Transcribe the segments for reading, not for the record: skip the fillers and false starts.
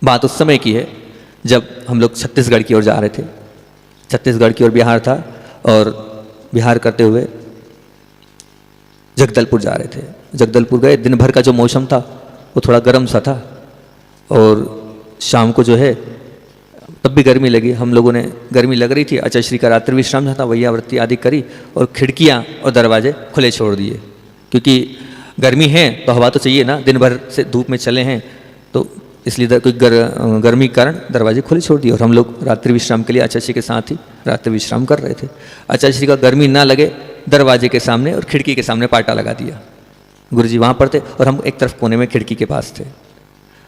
बात उस समय की है जब हम लोग छत्तीसगढ़ की ओर जा रहे थे। छत्तीसगढ़ की ओर बिहार था और बिहार करते हुए जगदलपुर जा रहे थे। जगदलपुर गए, दिन भर का जो मौसम था वो थोड़ा गर्म सा था और शाम को जो है तब भी गर्मी लगी। हम लोगों ने, गर्मी लग रही थी, आचार्य श्री का रात्रि विश्राम था, वैयावृत्ति आदि करी और खिड़कियाँ और दरवाजे खुले छोड़ दिए, क्योंकि गर्मी है तो हवा तो चाहिए ना, दिन भर से धूप में चले हैं तो इसलिए कोई गर्मी के कारण दरवाजे खुले छोड़ दिए। और हम लोग रात्रि विश्राम के लिए आचार्य श्री के साथ ही रात्रि विश्राम कर रहे थे। आचार्य श्री का गर्मी ना लगे, दरवाजे के सामने और खिड़की के सामने पाटा लगा दिया। गुरुजी वहाँ पर थे और हम एक तरफ कोने में खिड़की के पास थे।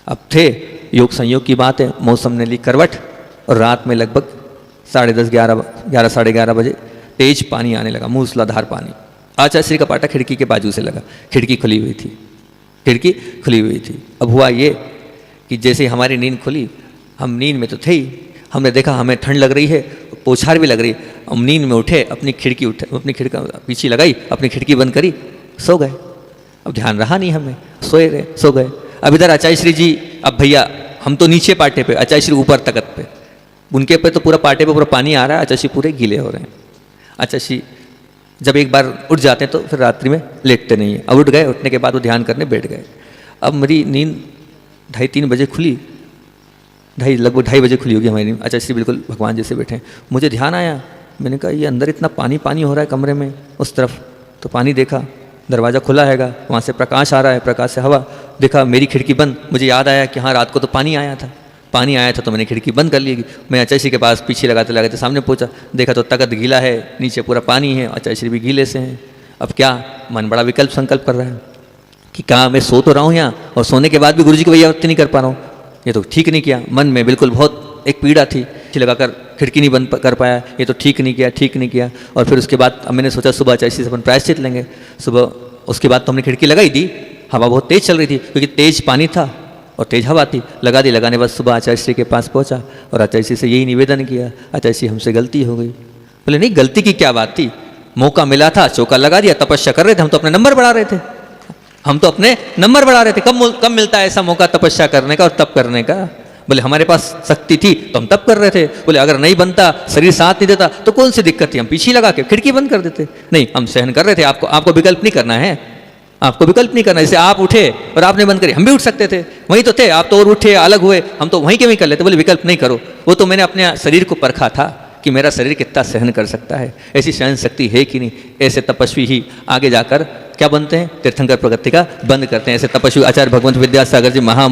अब थे, योग संयोग की बात है, मौसम ने ली करवट और रात में लगभग 10:30 11 साढ़े 11 बजे तेज पानी आने लगा, मूसलाधार पानी। आचार्य श्री का पाटा खिड़की के बाजू से लगा, खिड़की खुली हुई थी, खिड़की खुली हुई थी। अब हुआ ये कि जैसे हमारी नींद खुली, हम नींद में तो थे ही, हमने देखा हमें ठंड लग रही है, पोछार भी लग रही है। हम नींद में उठे, अपनी खिड़की पीछे लगाई, अपनी खिड़की बंद करी, सो गए। अब ध्यान रहा नहीं हमें, सोए रहे, सो गए। अब इधर आचार्य श्री जी, अब भैया हम तो नीचे पाटे पे, आचार्य श्री ऊपर तकत पे, उनके पे तो पूरा पाटे पे पूरा पानी आ रहा है, आचार्य श्री पूरे गीले हो रहे हैं। आचार्य श्री जब एक बार उठ जाते हैं तो फिर रात्रि में लेटते नहीं हैं। अब उठ गए, उठने के बाद वो ध्यान करने बैठ गए। अब मेरी नींद 2:30-3 बजे खुली, लगभग 2:30 बजे खुली होगी हमारी नींद। आचार्य श्री बिल्कुल भगवान जैसे बैठे हैं। मुझे ध्यान आया, मैंने कहा ये अंदर इतना पानी पानी हो रहा है कमरे में, उस तरफ तो पानी देखा, दरवाज़ा खुला हैगा, वहाँ से प्रकाश आ रहा है, प्रकाश से हवा देखा, मेरी खिड़की बंद। मुझे याद आया कि हाँ रात को तो पानी आया था, पानी आया था तो मैंने खिड़की बंद कर ली। मैं आचार्य श्री के पास पीछे लगाते लगाते सामने पहुंचा, देखा तो तख्त गीला है, नीचे पूरा पानी है, आचार्य श्री भी गीले से हैं। अब क्या, मन बड़ा विकल्प संकल्प कर रहा है कि कहाँ मैं सो तो रहा हूँ यहाँ और सोने के बाद भी गुरुजी की वैयावृत्ति नहीं कर पा रहा हूँ, ये तो ठीक नहीं किया। मन में बिल्कुल बहुत एक पीड़ा थी, लगाकर खिड़की नहीं बंद कर पाया, ये तो ठीक नहीं किया, ठीक नहीं किया। और फिर उसके बाद अब मैंने सोचा सुबह आचार्य श्री से अपन प्रायश्चित लेंगे। सुबह उसके बाद तो हमने खिड़की लगाई दी, हवा बहुत तेज़ चल रही थी क्योंकि तेज़ पानी था और तेज हवा थी, लगा दी। लगाने बाद सुबह आचार्य श्री के पास पहुंचा और आचार्य श्री से यही निवेदन किया, आचार्य श्री हमसे गलती हो गई। बोले नहीं, गलती की क्या बात थी, मौका मिला था, चौका लगा दिया, तपस्या कर रहे थे, हम तो अपने नंबर बढ़ा रहे थे, हम तो अपने नंबर बढ़ा रहे थे। कब मिलता है ऐसा मौका तपस्या करने का और तप करने का। बोले हमारे पास शक्ति थी तो हम तप कर रहे थे। बोले अगर नहीं बनता, शरीर साथ नहीं देता तो कौन सी दिक्कत थी, हम पीछे लगा के खिड़की बंद कर देते। नहीं, हम सहन कर रहे थे, आपको विकल्प नहीं करना है, आपको विकल्प नहीं करना। जैसे आप उठे और आपने बंद करी, हम भी उठ सकते थे, वहीं तो थे, आप तो और उठे अलग हुए, हम तो वहीं के वहीं कर लेते। बोले विकल्प नहीं करो। वो तो मैंने अपने शरीर को परखा था कि मेरा शरीर कितना सहन कर सकता है, ऐसी सहन शक्ति है कि नहीं। ऐसे तपस्वी ही आगे जाकर क्या बनते हैं, तीर्थंकर प्रगति का बंद करते हैं। ऐसे तपस्वी आचार्य भगवंत विद्यासागर जी महा